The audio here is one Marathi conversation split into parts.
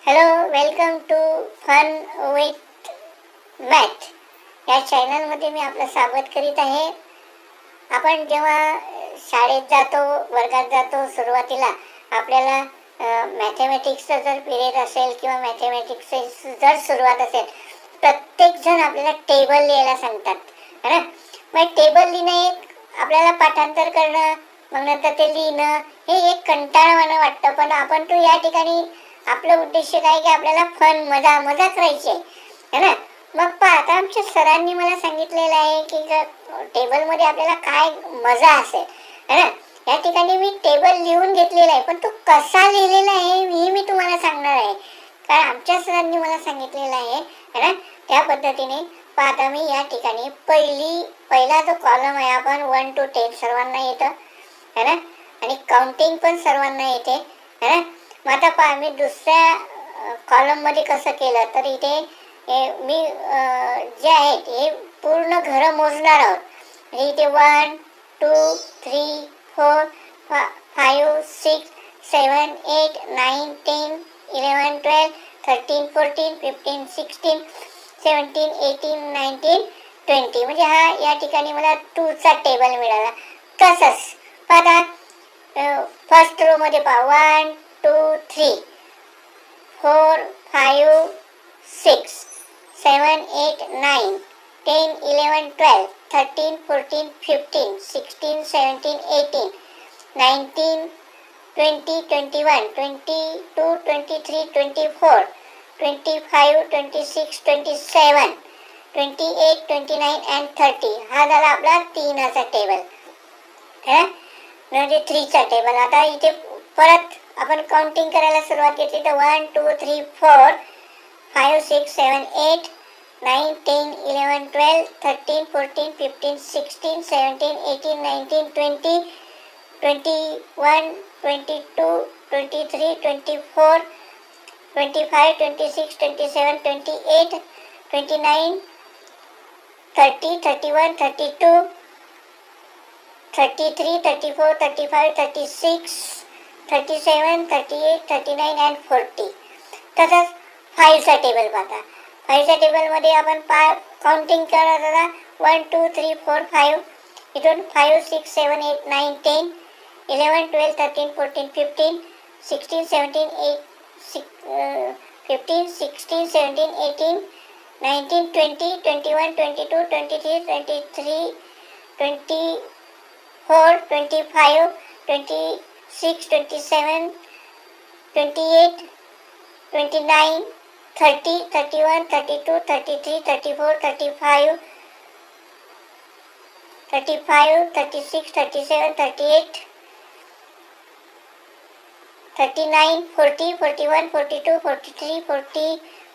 Hello, welcome to fun with math या चॅनलमध्ये मी आपलं स्वागत करीत आहे. आपण जेव्हा शाळेत जातो, वर्गात जातो, सुरुवातीला आपल्याला मॅथेमॅटिक्सचा जर पिरियड असेल किंवा मॅथेमॅटिक्सची जर सुरुवात असेल, प्रत्येक जण आपल्याला टेबल लिहायला सांगतात, है ना. मग टेबल लिहिणं एक आपल्याला पाठांतर करणं, मग नंतर ते लिहिणं हे एक कंटाळवाणं वाटतं. पण आपण तो या ठिकाणी आपलं उद्देश काय की आपल्याला मजा करायची आहे ना. मग पहा, आता आमच्या सरांनी मला सांगितलेलं आहे की टेबलमध्ये आपल्याला काय मजा असेल, है ना. या ठिकाणी मी टेबल लिहून घेतलेला आहे, पण तो कसा लिहिलेला आहे हे मी तुम्हाला सांगणार आहे, कारण आमच्या सरांनी मला सांगितलेलं आहे, है ना. त्या पद्धतीने पाहता मी या ठिकाणी पहिला जो कॉलम आहे, आपण 1 to 10 सर्वांना येतं, है ना, आणि काउंटिंग पण सर्वांना येते, है ना. मग आता पहा, मी दुसऱ्या कॉलममध्ये कसं केलं तर इथे मी जे आहेत हे पूर्ण घरं मोजणार आहोत. म्हणजे इथे 1 2 3 4 5 6 7 8 9 10 11 12 13 14 15 16 17 18 19 20. म्हणजे हा या ठिकाणी मला 2चा टेबल मिळाला. तसंच पहा, फर्स्ट रो मध्ये पहा 1 2 3 4 5 6 7 8 9 10 11 12 13 14 15 16 17 18 19 20 21 22 23 24 25 26 27 28 29 and 30. हा झाला आपला 3चा टेबल, म्हणजे 3चा टेबल. आता इथे परत आपण काउंटिंग करायला सुरुवात केली तर 1 2 3 4 5 6 7 8 9 10 11 12 13 14 15 16 17 18 19 20 21 22 23 24 25 26 27 28 29 30 31 32 33 34 35 36 37 38 39 and 40. तसंच 5चा टेबल पाहता. 5च्या टेबलमध्ये आपण काउंटिंग करत होता 1 2 3 4 5. इथून 5 6 7 8 9 10 11 12 13 14 15 16 17 15 16 17 18 19 20 21 22 23 23 24 25 26 27 28 29 30 31 32 33 34 35 36 37 38 39 40 41 42 43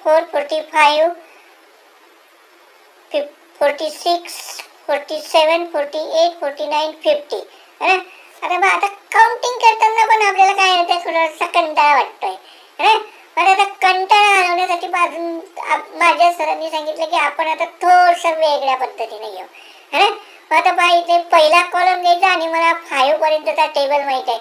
44 45 46 47 48 49 50, है ना. आता काउंटिंग करताना पण आपल्याला काय होतं, थोडासा कंटाळा वाटतोय, है ना. पण आता कंटाळा घालवण्यासाठी माझ्या सरांनी सांगितलं की आपण आता थोडंसं वेगळ्या पद्धतीने घेऊ, है ना. आता पहा, इथे पहिला कॉलम घ्यायचा आणि मला 5 पर्यंतचा टेबल माहित आहे.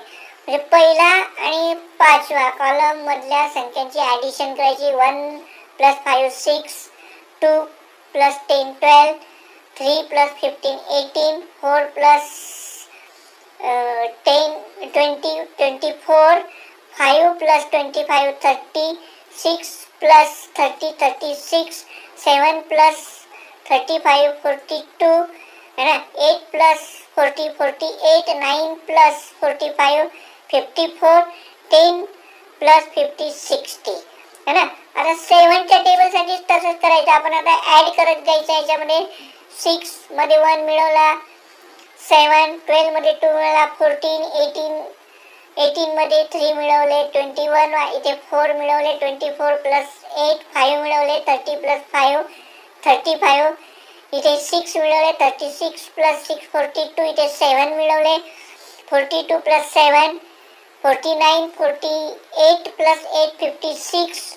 म्हणजे पहिला आणि 5वा कॉलम मधल्या संख्यांची ॲडिशन करायची. 1 + 5 6 2 + 10 12 3 + 15 18 4 + 10 20 24 5 + 25 30 6 + 30 36 7 + 35 42, है ना. 8 + 40 48 9 + 45 54 10 + 50 60, है ना. आता 7च्या टेबलसाठी तसंच करायचं. आपण आता ॲड करत जायचं. याच्यामध्ये 6 मध्ये 1 मिळवला, 7 12 मध्ये 2 मिळवला, 14 18 मध्ये 3 मिळवले, 21 इथे 4 मिळवले, 24 + 8 5 मिळवले, 30 + 5 35 इथे 6 मिळवले, 36 + 6 42 इथे 7 मिळवले, 42 + 7 49 48 + 8 56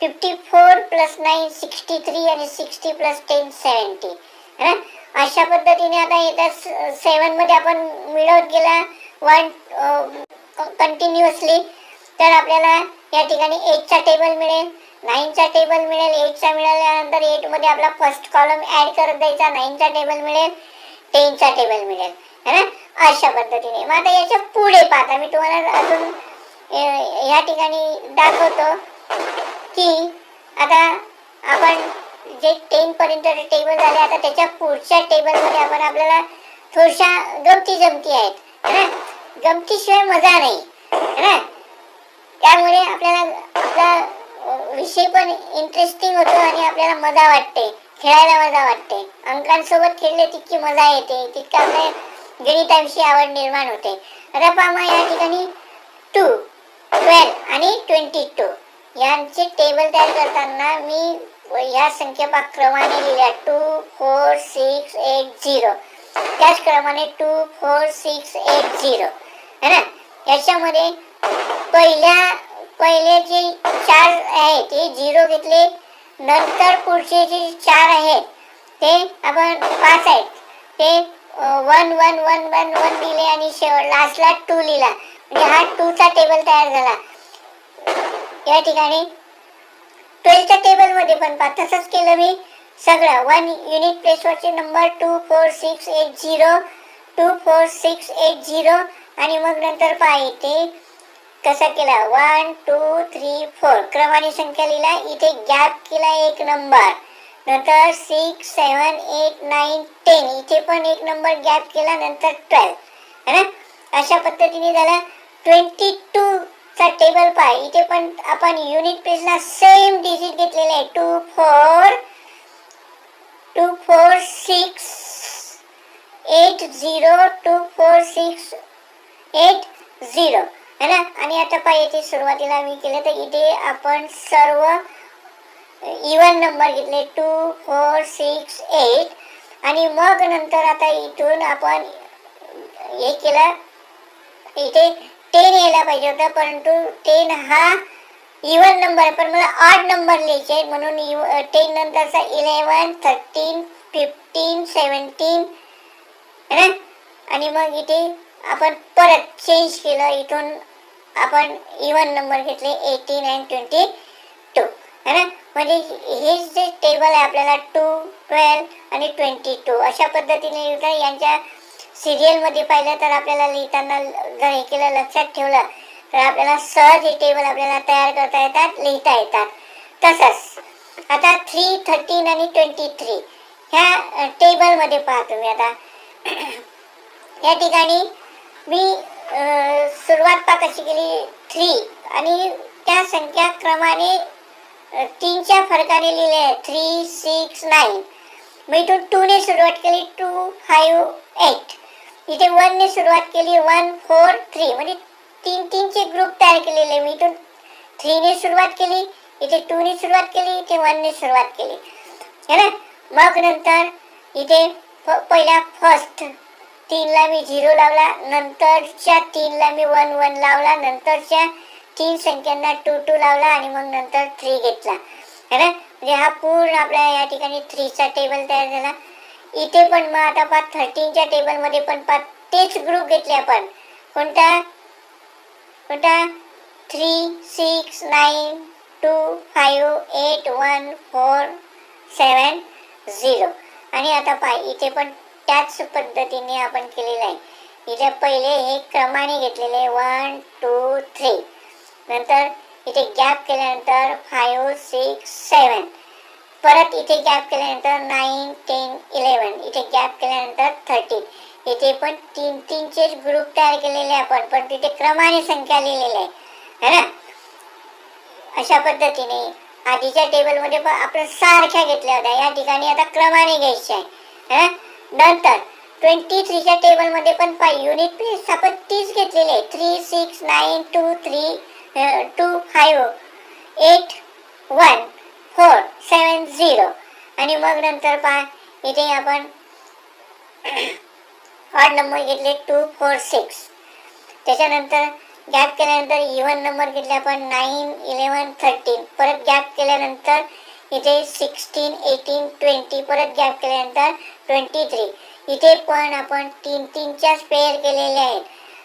54 + 9 63 आणि 60 + 10 70, है ना. अशा पद्धतीने आता येतात 7 मध्ये आपण मिळवत गेला 1 कंटिन्युअसली, तर आपल्याला या ठिकाणी 8चा टेबल मिळेल, 9चा टेबल मिळेल. 8चा मिळाल्यानंतर 8 मध्ये आपला फर्स्ट कॉलम ऍड करत द्यायचा. 9चा टेबल मिळेल, 10चा टेबल मिळेल, है ना. अशा पद्धतीने. मग आता याच्या पुढे पाहता मी तुम्हाला अजून या ठिकाणी दाखवतो की आता आपण जे 10 पर्यंत टेबल झाले, आता त्याच्या पुढच्या टेबल मध्ये आपण आपल्याला थोड्याशा गमती जमती आहेत, है ना. गमतीशिवाय मजा नाही, है ना. त्यामुळे आपल्याला आपला विषय पण इंटरेस्टिंग होतो आणि आपल्याला मजा वाटते, खेळायला मजा वाटते. अंकांसोबत खेळले तितकी मजा येते, तितका आपल्या गणिताविषयी आवड निर्माण होते. आता पहा या ठिकाणी 2, 12 आणि 22 यांचे टेबल तयार करताना मी या संख्या क्रमाने लिहिल्या 2, 4, 6, 8, 0. त्याच क्रमाने 2, 4, 6, 8, 0, है ना. याच्यामध्ये पहिले जे 4 आहेत ते 0 घेतले, नंतर पुढचे जे 4 आहेत ते आपण 5 आहेत ते 1 1 1 1 1 दिले आणि शेवट लास्टला 2 लिहिला. म्हणजे हा 2चा टेबल तयार झाला. या ठिकाणी 12च्या टेबल मध्ये पण तसंच केलं मी सगळं. 1 युनिट प्लेसवरचे नंबर 2 4 6 8 0, 2 4 6 8 0 आणि मग नंतर पहा इथे कसं केला 1 2 3 4 क्रमाने संख्या लिहिला. इथे गॅप केला एक नंबर, नंतर 6 7 8 9 10 इथे पण एक नंबर गॅप केला, नंतर 12, है ना. अशा पद्धतीने झाला. 22चा टेबल पहा इथे पण आपण युनिट प्लेसला सेम डिजिट घेतलेले आहे 2 4 6 8 0, 2 4 6 8 0, है ना. आणि आता पहा इथे सुरुवातीला मी केलं तर इथे आपण सर्व इवन नंबर घेतले 2 4 6 8 आणि मग नंतर आता इथून आपण हे केलं. इथे 10 यायला पाहिजे होता, परंतु 10 हा इवन नंबर आहे, पण मला ऑड नंबर लिहायचे आहे म्हणून 10 नंतरचा 11 13 15 17, है ना. आणि मग इथे आपण परत चेंज केलं. इथून आपण इवन नंबर घेतले 18 आणि 22, है ना. म्हणजे हे जे टेबल आहे आपल्याला 2 12 आणि 22 अशा पद्धतीने लिहिता. यांच्या सिरियल मध्ये पाहिलं तर आपल्याला लिहिताना जर हे केलं लक्षात ठेवलं तर आपल्याला सहज हे टेबल आपल्याला तयार करता येतात, लिहिता येतात. तसंच आता 3 13 आणि 23 ह्या टेबल मध्ये पहा तुम्ही. आता या ठिकाणी मी सुरुवात पहा कशी केली 3 आणि त्या संख्या क्रमाने 3च्या फरकाने लिहिले 3 6 9. मी इथून 2 ने सुरुवात केली 2 5 8. इथे 1 ने सुरुवात केली 1 4 3. म्हणजे 3 चे ग्रुप तयार केलेले. मी इथून 3 ने सुरुवात केली, इथे 2 ने सुरुवात केली, इथे 1 ने सुरुवात केली, है ना. मग नंतर इथे पहिला फर्स्ट 3 ला मी 0 लावला, नंतरच्या 3 ला मी 1 1 लावला, नंतरच्या 3 संख्यांना 2 2 लावला आणि मग नंतर 3 घेतला, है ना. म्हणजे हा पूर्ण आपल्या या ठिकाणी 3चा टेबल तयार झाला. इथे पण मग आता पहा 13च्या टेबल मध्ये पण पहा तेच ग्रुप घेतले आपण. कोणता 3 6 9 2 5 8 1 4 7 0. आणि आता पहा इथे पण त्याच पद्धतीने आपण केलेलं आहे. इथे पहिले हे क्रमाने घेतलेले 1 2 3, नंतर इथे गॅप केल्यानंतर 5 6 7, परत इथे गॅप केल्यानंतर 9 10 11, इथे गॅप केल्यानंतर 13. इथे पण 3 चे ग्रुप तयार केलेले आपण, पण तिथे क्रमाने संख्या लिहिलेल्या आहे, है ना. अशा पद्धतीने आधीच्या टेबल मध्ये पण आपण सारख्या घेतल्या होत्या, या ठिकाणी आता क्रमाने घ्यायचे आहे, है ना. नंतर 23च्या टेबल मध्ये पण युनिट प्लेस आपण तीच घेतलेली आहे 3 6 9 2 3 2 5 8 1 4 7 0. आणि मग नंतर पहा इथे आपण ऑड नंबर घेतले 2 4 6. त्याच्यानंतर गॅप केल्यानंतर इवन नंबर घेतले आपण 9 11 13. परत गॅप केल्यानंतर इथे 16 18 20. परत गॅप केल्यानंतर 23. इथे पण आपण 3च्याच पेअर केलेले आहेत,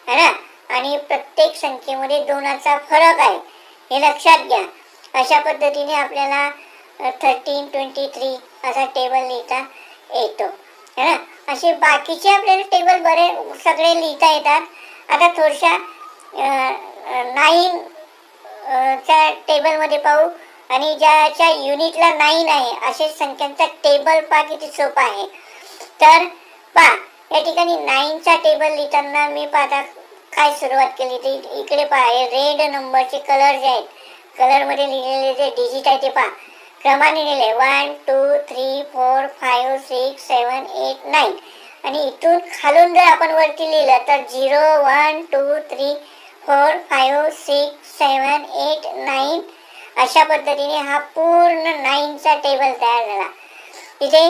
है ना. आणि प्रत्येक संख्येमध्ये 2चा फरक आहे. हे लक्षात घ्या. अशा पद्धतीने आपल्याला 1323 असा टेबल लिहिता येतो है ना. असे बाकीचे आपल्याला टेबल बरे सगळे लिहिता येतात. आता थोडशा 9 च्या टेबलमध्ये पाहू आणि ज्याच्या युनिटला 9 आहे असे संख्यांचा टेबल पहा किती सोपा आहे. तर पहा या ठिकाणी 9 चा टेबल लिहिताना मी पाहता काय सुरुवात केली ते इकडे पहा. हे रेड नंबरचे कलर जे आहेत, कलरमध्ये लिहिलेले जे डिजिट आहे ते पहा क्रमाने लिहिले 1 2 3 4 5 6 7 8 9 आणि इथून खालून जर आपण वरती लिहिलं तर 0 1 2 3 4 5 6 7 8 9 अशा पद्धतीने हा पूर्ण 9 चा टेबल तयार झाला. इथे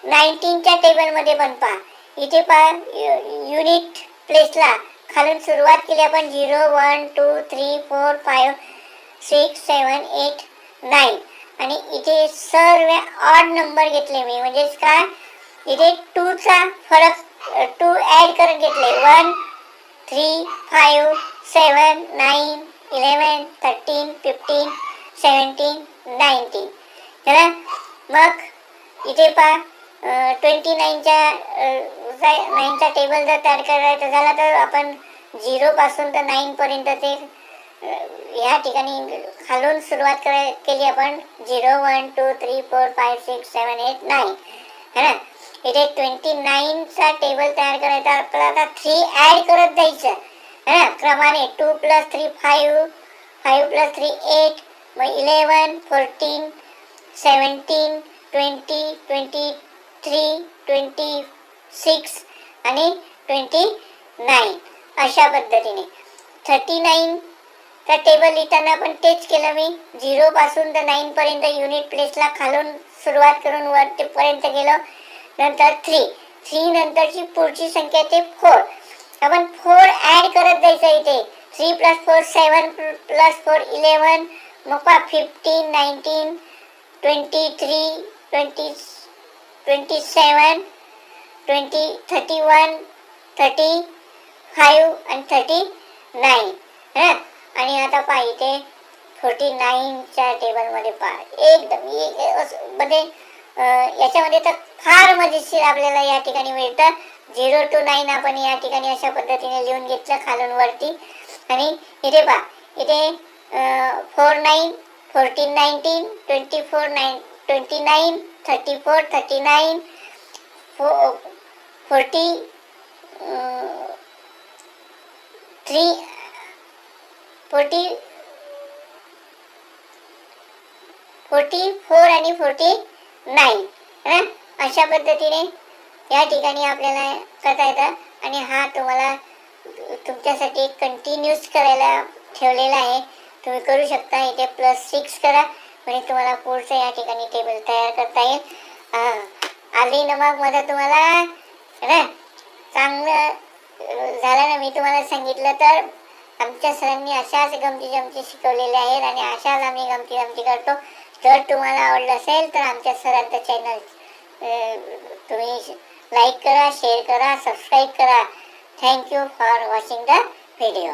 19 च्या टेबलमध्ये पण पहा. इथे पहा युनिट प्लेसला खालून सुरुवात केली आपण 0 1 2 3 4 5 6 7 8 9 आणि इथे सर्व ऑड नंबर घेतले मी, म्हणजेच काय इथे 2 चा फरक 2 ऍड करत घेतले 1 3 5 7 9 11 13 15 17 19 है ना. मग इथे पहा 29 चा टेबल जर तयार करायचा झाला तर आपण 0 पासून तर 9 पर्यंत ते या ठिकाणी खालून सुरुवात केली आपण 0 1 2 3 4 5 6 7 8 9 है ना. इथे 29 चा टेबल तयार करायचा आपल्याला आता 3 ऍड करत जायचं है ना क्रमाने. 2 + 3 5 5 + 3 8 मग 11 14 17 20 23 26 आणि 29 अशा पद्धतीने. 39 चा टेबल लिहिताना पण तेच केलं मी. 0 पासून तर 9 पर्यंत युनिट प्लेसला खालून सुरुवात करून वरपर्यंत गेलो. नंतर 3 नंतरची पुढची संख्या ते 4. आपण 4 ऍड करत जायचं इथे. 3 + 4 7 + 4 11 मग पहा 15 19 23 20 27 20 31 35 आणि 39 है ना. आणि आता पहा इथे 49 च्या टेबलमध्ये पहा एकदम मध्ये याच्यामध्ये तर फार मजेशीर आपल्याला या ठिकाणी मिळतं. 0 to 9 आपण या ठिकाणी अशा पद्धतीने लिहून घेतलं खालून वरती. आणि इथे पहा इथे 4 9 14 19 24 9 29 34 39 40 3 44 आणि 49 है ना. अशा पद्धतीने या ठिकाणी आपल्याला करता येतं. आणि हा तुम्हाला तुमच्यासाठी कंटिन्यूस करायला ठेवलेला आहे, तुम्ही करू शकता. इथे +6 करा म्हणजे तुम्हाला पुढचं या ठिकाणी टेबल तयार करता येईल. आली ना मग मदत तुम्हाला है ना. चांगलं झालं ना. मी तुम्हाला सांगितलं तर आमच्या सरांनी अशाच गमती जमती शिकवलेल्या आहेत आणि अशाच आम्ही गमती जमती करतो. जर तुम्हाला आवडलं असेल तर आमच्या सरांचं चॅनल तुम्ही लाईक करा, शेअर करा, सबस्क्राईब करा. Thank you for watching the video.